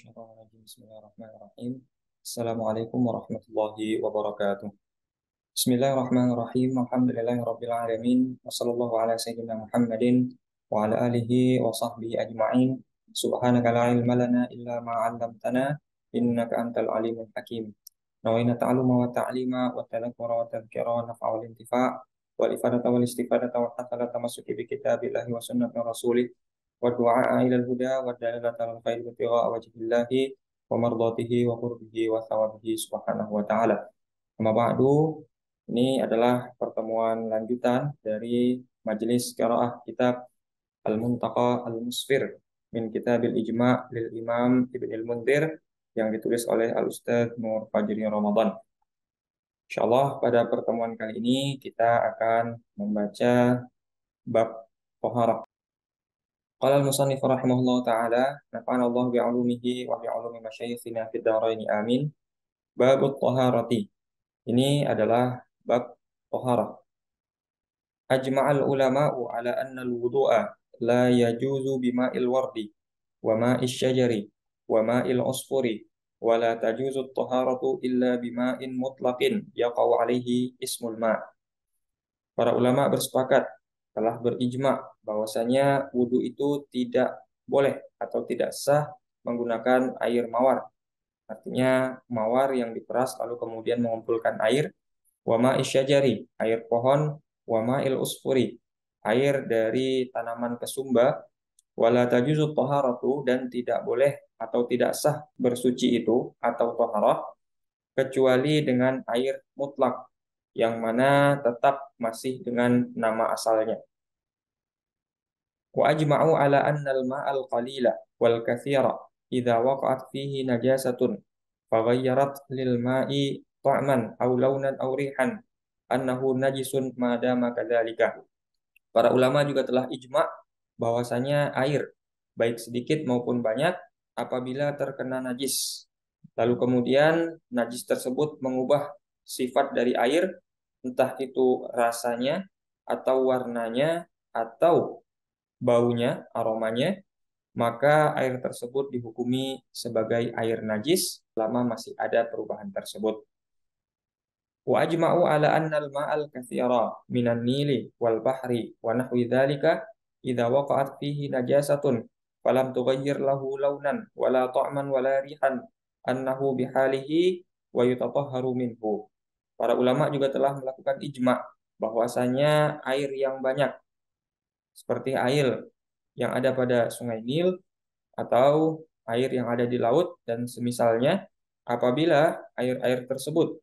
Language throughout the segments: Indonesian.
Minasyaitonirrajim. Bismillahirrahmanirrahim. Assalamualaikum warahmatullahi wabarakatuh. Bismillahirrahmanirrahim. Alhamdulillahirabbil alamin. Wassallallahu ala sayyidina Muhammadin wa ala alihi wa sahbihi ajma'in. Subhanaka la ilma lana illa ma 'allamtana innaka antal alimul hakim. Nawaina ta'alluma wa ta'lima wa tadhakkura wa tadhkira wa naf'a wal intifa' wal ifadata wal istifadata wa hasala tamassuki bi kitabillahi wa sunnati rasulih wa du'a ila al-huda wa dalalata al khair wa tigha wajhillahi wa mardatihi wa qurbihi wa thawabihi subhanahu wa ta'ala. Amma ba'du, ini adalah pertemuan lanjutan dari majelis qiraah kitab Al-Muntaqa Al-Musfir min Kitabil Ijma' lil Imam Ibnul Munzir yang ditulis oleh Al-Ustadz Nur Fajri Ramadan. Insyaallah pada pertemuan kali ini kita akan membaca bab taharah. Qala al-musannif rahimahullah ta'ala, nafa'ana Allah bi'ulumihi wa bi'ulumi masyayikhina fid dharaini amin. Babut taharati. Ini adalah bab taharah. Ajma'al ulama'u ala anna al-wudu'a la yajuzu bima'il wardi wa ma'is syajari wa ma'il usfuri wa la tajuzu at-taharatu illa bima'in mutlaqin yaqa'u alaihi ismul ma'. Para ulama bersepakat, telah berijma bahwasanya wudhu itu tidak boleh atau tidak sah menggunakan air mawar. Artinya mawar yang diperas lalu kemudian mengumpulkan air, wama isyajari, air pohon, wama il usfuri, air dari tanaman kesumba, wala tajuzut taharatu, dan tidak boleh atau tidak sah bersuci itu atau taharah kecuali dengan air mutlak yang mana tetap masih dengan nama asalnya. Wa ajma'u ala anna al-ma'al qalila wal kathira idza waqa'at fihi najasatun faghayyarat lil ma'i ta'man aw launan aw rihan annahu najisun ma dama kadzalika. Para ulama juga telah ijma' bahwasanya air baik sedikit maupun banyak apabila terkena najis, lalu kemudian najis tersebut mengubah sifat dari air, entah itu rasanya atau warnanya atau baunya, aromanya, maka air tersebut dihukumi sebagai air najis selama masih ada perubahan tersebut. Wa ajma'u ala anna al-ma'al katsira minan nili wal bahri wa nahwi dzalika idza waqa'at fihi najasatun falam tughayyir lahu launan wala ta'man wala rihan annahu bihalihi wa yutatahharu minhu. Para ulama juga telah melakukan ijma' bahwasanya air yang banyak seperti air yang ada pada Sungai Nil atau air yang ada di laut dan semisalnya, apabila air-air tersebut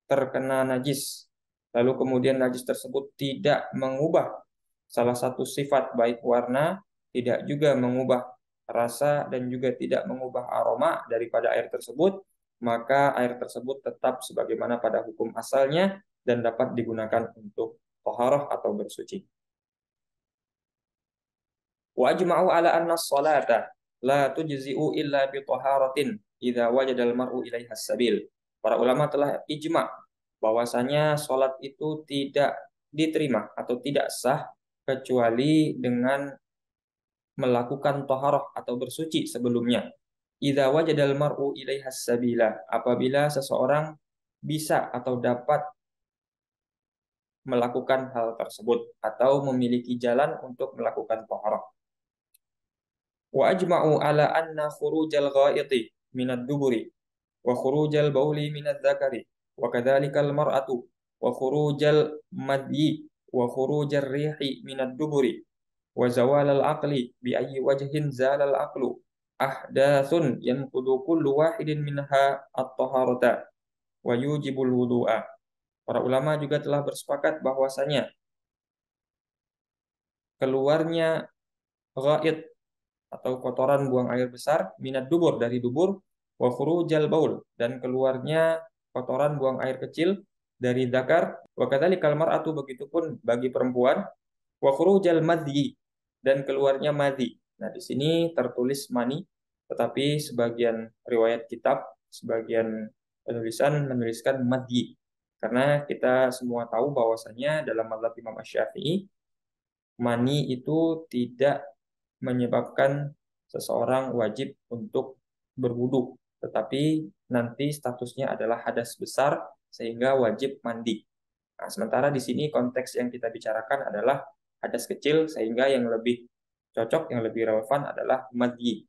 terkena najis, lalu kemudian najis tersebut tidak mengubah salah satu sifat baik warna, tidak juga mengubah rasa dan juga tidak mengubah aroma daripada air tersebut, maka air tersebut tetap sebagaimana pada hukum asalnya dan dapat digunakan untuk taharah atau bersuci. Wa ajma'u ala anna as-salata la tujzi'u illa bi taharatin idza wajada al-mar'u ilaiha sabil. Para ulama telah ijma' bahwasanya salat itu tidak diterima atau tidak sah kecuali dengan melakukan taharah atau bersuci sebelumnya. Idza wajada al-mar'u ilaiha sabila, apabila seseorang bisa atau dapat melakukan hal tersebut atau memiliki jalan untuk melakukan taharah. Wa ajma'u ala anna khurujal ghaiti minad duburi wa khurujal bauli minadz zakari wa kadzalikal mar'atu wa khurujal madyi wa khurujar rihi minad duburi wa zawalal aqli bi ayyi wajhin zalal aqlu ahdatsun yanqudu kullu wahidin minha at-taharata wa yujibul wudu'a. Para ulama juga telah bersepakat bahwasanya keluarnya ghaid atau kotoran buang air besar minat dubur dari dubur wa khurujal baul dan keluarnya kotoran buang air kecil dari zakar wa kadzalikal mar'atu begitupun bagi perempuan wa khurujal madhi dan keluarnya madhi. Nah, di sini tertulis mani tetapi sebagian riwayat kitab, sebagian penulisan menuliskan madhi karena kita semua tahu bahwasanya dalam mazhab Imam Asy-Syafi'i mani itu tidak menyebabkan seseorang wajib untuk berwudu, tetapi nanti statusnya adalah hadas besar sehingga wajib mandi. Nah, sementara di sini konteks yang kita bicarakan adalah hadas kecil sehingga yang lebih cocok, yang lebih relevan adalah madyi.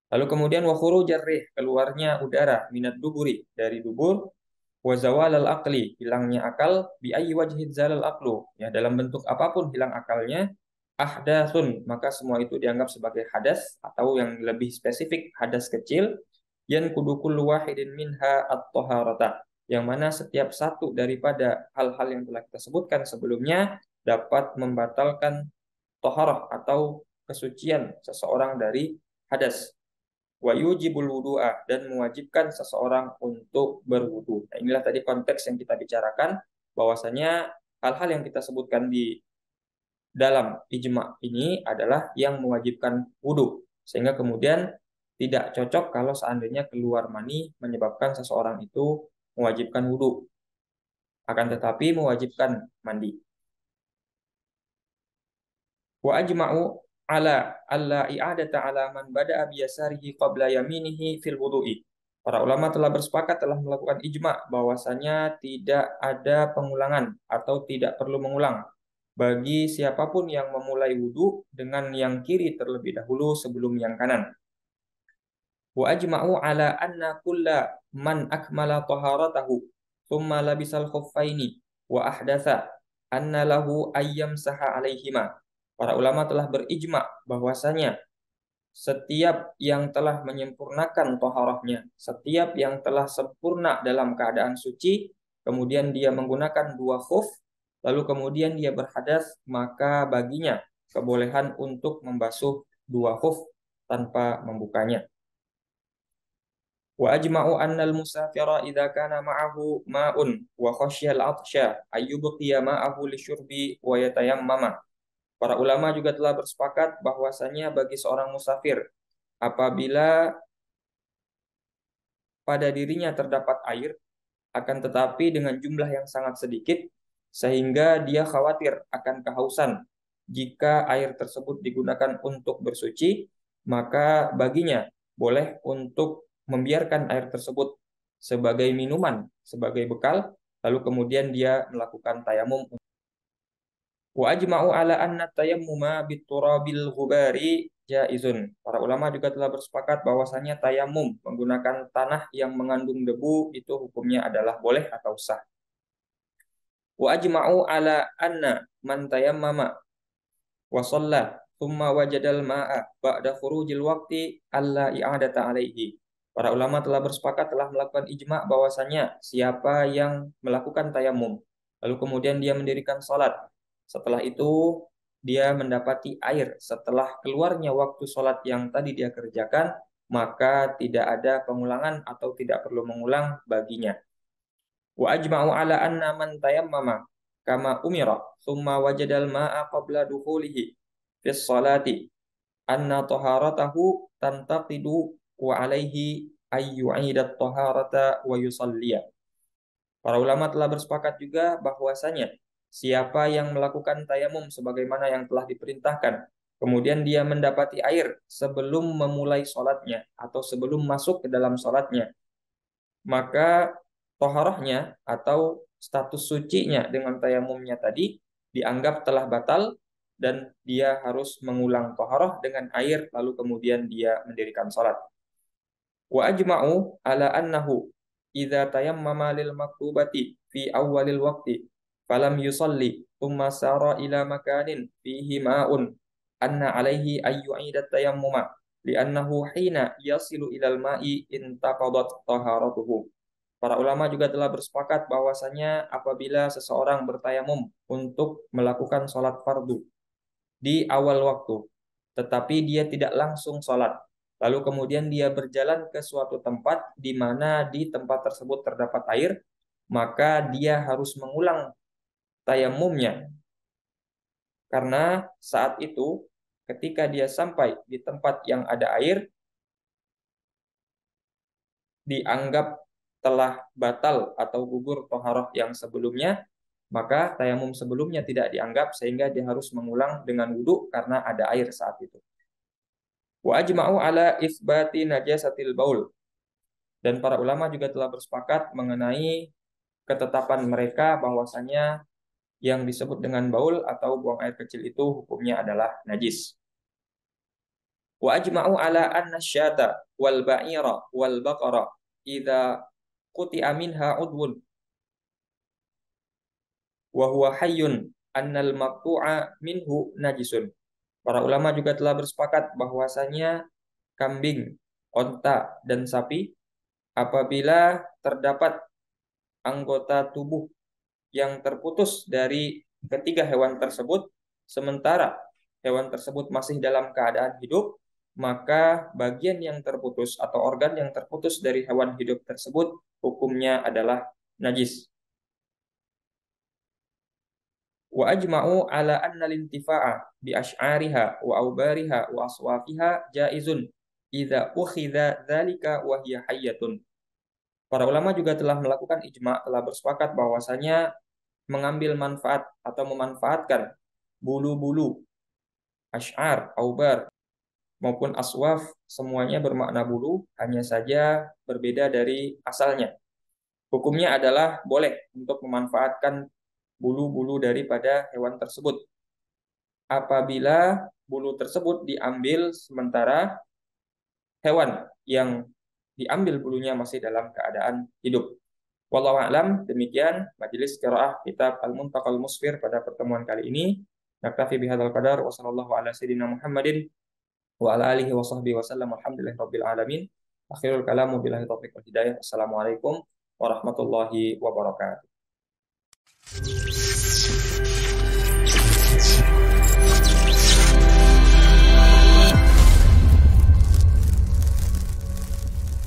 Lalu kemudian wa khurujar rih, keluarnya udara minat duburi, dari dubur, wa zawalal aqli, hilangnya akal, bi ayyi wajhin zalal aqlu, ya dalam bentuk apapun hilang akalnya, ahdatsun, maka semua itu dianggap sebagai hadas atau yang lebih spesifik hadas kecil, yan kudu kullu wahidin minha at-taharata, yang mana setiap satu daripada hal-hal yang telah kita sebutkan sebelumnya dapat membatalkan toharah atau kesucian seseorang dari hadas. Wa yujibul wudu'a, dan mewajibkan seseorang untuk berwudu. Nah, inilah tadi konteks yang kita bicarakan, bahwasanya hal-hal yang kita sebutkan di dalam ijma ini adalah yang mewajibkan wudu. Sehingga kemudian tidak cocok kalau seandainya keluar mani menyebabkan seseorang itu mewajibkan wudu, akan tetapi mewajibkan mandi. Wa ajma'u ala alla i'adata ala man bada'a biyasarihi qabla yaminihi fil wudu'i. Para ulama telah bersepakat, telah melakukan ijma bahwasanya tidak ada pengulangan atau tidak perlu mengulang bagi siapapun yang memulai wudu dengan yang kiri terlebih dahulu sebelum yang kanan. Wa ajma'u ala anna kulla man akmala taharatahu thumma labisal khuffaini wa ahdatha anna lahu ayyam saha alaihima. Para ulama telah berijma bahwasanya setiap yang telah menyempurnakan toharahnya, setiap yang telah sempurna dalam keadaan suci, kemudian dia menggunakan dua khuf, lalu kemudian dia berhadas, maka baginya kebolehan untuk membasuh dua khuf tanpa membukanya. Wa ajma'u annal musafira idza kana ma'ahu ma'un wa khasyiya al-'atsha ayyubqiya ma'ahu lisyurbi wa yatayammama. Para ulama juga telah bersepakat bahwasanya bagi seorang musafir apabila pada dirinya terdapat air, akan tetapi dengan jumlah yang sangat sedikit sehingga dia khawatir akan kehausan. Jika air tersebut digunakan untuk bersuci, maka baginya boleh untuk membiarkan air tersebut sebagai minuman, sebagai bekal, lalu kemudian dia melakukan tayamum. Wa ajma'u ala anna tayammuma biturabil ghubari jaizun. Para ulama juga telah bersepakat bahwasanya tayamum menggunakan tanah yang mengandung debu itu hukumnya adalah boleh atau sah. Wa ajma'u ala anna man tayammama wa shalla thumma wajadal ma'a ba'da khurujil waqti alla i'adata alaihi. Para ulama telah bersepakat, telah melakukan ijma' bahwasanya siapa yang melakukan tayamum lalu kemudian dia mendirikan salat, setelah itu dia mendapati air setelah keluarnya waktu sholat yang tadi dia kerjakan, maka tidak ada pengulangan atau tidak perlu mengulang baginya. Wa ajma'u ala anna man tayammama kama umira thumma wajadal ma'a qabla dukhulihi fis salati anna taharatahu tantaqidu wa alaihi ayyu'idat taharata wa yusalliya. Para ulama telah bersepakat juga bahwasanya siapa yang melakukan tayamum sebagaimana yang telah diperintahkan, kemudian dia mendapati air sebelum memulai sholatnya atau sebelum masuk ke dalam sholatnya, maka toharahnya atau status sucinya dengan tayamumnya tadi dianggap telah batal dan dia harus mengulang toharah dengan air lalu kemudian dia mendirikan sholat. Wa ajma'u ala annahu idza tayammama lil maktubati fi awwalil waqti falam yusalli thumma sara ila makanin fihi ma'un anna alaihi ayyu'ida tayammuma li'annahu hina yasilu ilal ma'i intaqadat taharatuhu. Para ulama juga telah bersepakat bahwasanya apabila seseorang bertayamum untuk melakukan sholat fardu di awal waktu, tetapi dia tidak langsung sholat, lalu kemudian dia berjalan ke suatu tempat di mana di tempat tersebut terdapat air, maka dia harus mengulang tayamumnya. Karena saat itu ketika dia sampai di tempat yang ada air, dianggap telah batal atau gugur toharoh yang sebelumnya, maka tayamum sebelumnya tidak dianggap sehingga dia harus mengulang dengan wudhu karena ada air saat itu. Wa ajma'u ala itsbati najasatil baul. Dan para ulama juga telah bersepakat mengenai ketetapan mereka bahwasanya yang disebut dengan baul atau buang air kecil itu hukumnya adalah najis. Wa ajma'u ala anna syata wal ba'ira wal baqara idza quti'a minha udwun wa huwa hayyun annal maqtu'a minhu najisun. Para ulama juga telah bersepakat bahwasanya kambing, onta, dan sapi apabila terdapat anggota tubuh yang terputus dari ketiga hewan tersebut, sementara hewan tersebut masih dalam keadaan hidup, maka bagian yang terputus atau organ yang terputus dari hewan hidup tersebut hukumnya adalah najis. Wa ajma'u ala anna lintifa'a bi asy'ariha wa aubariha wa aswafiha jaizun idza ukhidha dzalika wa hiya hayyatun. Para ulama juga telah melakukan ijma', telah bersepakat bahwasanya mengambil manfaat atau memanfaatkan bulu-bulu, asy'ar, aubar maupun aswaf semuanya bermakna bulu, hanya saja berbeda dari asalnya. Hukumnya adalah boleh untuk memanfaatkan bulu-bulu daripada hewan tersebut apabila bulu tersebut diambil sementara hewan yang diambil bulunya masih dalam keadaan hidup. Wallahu a'lam, demikian majelis qiraah kitab Al-Muntaqal Musfir pada pertemuan kali ini. Naktafi bihadzal qadar wa sallallahu ala sayyidina Muhammadin wa ala alihi wa sahbihi wa sallam alhamdulillahirabbil alamin. Akhirul kalamu billahi taufiq wal hidayah. Assalamualaikum warahmatullahi wabarakatuh.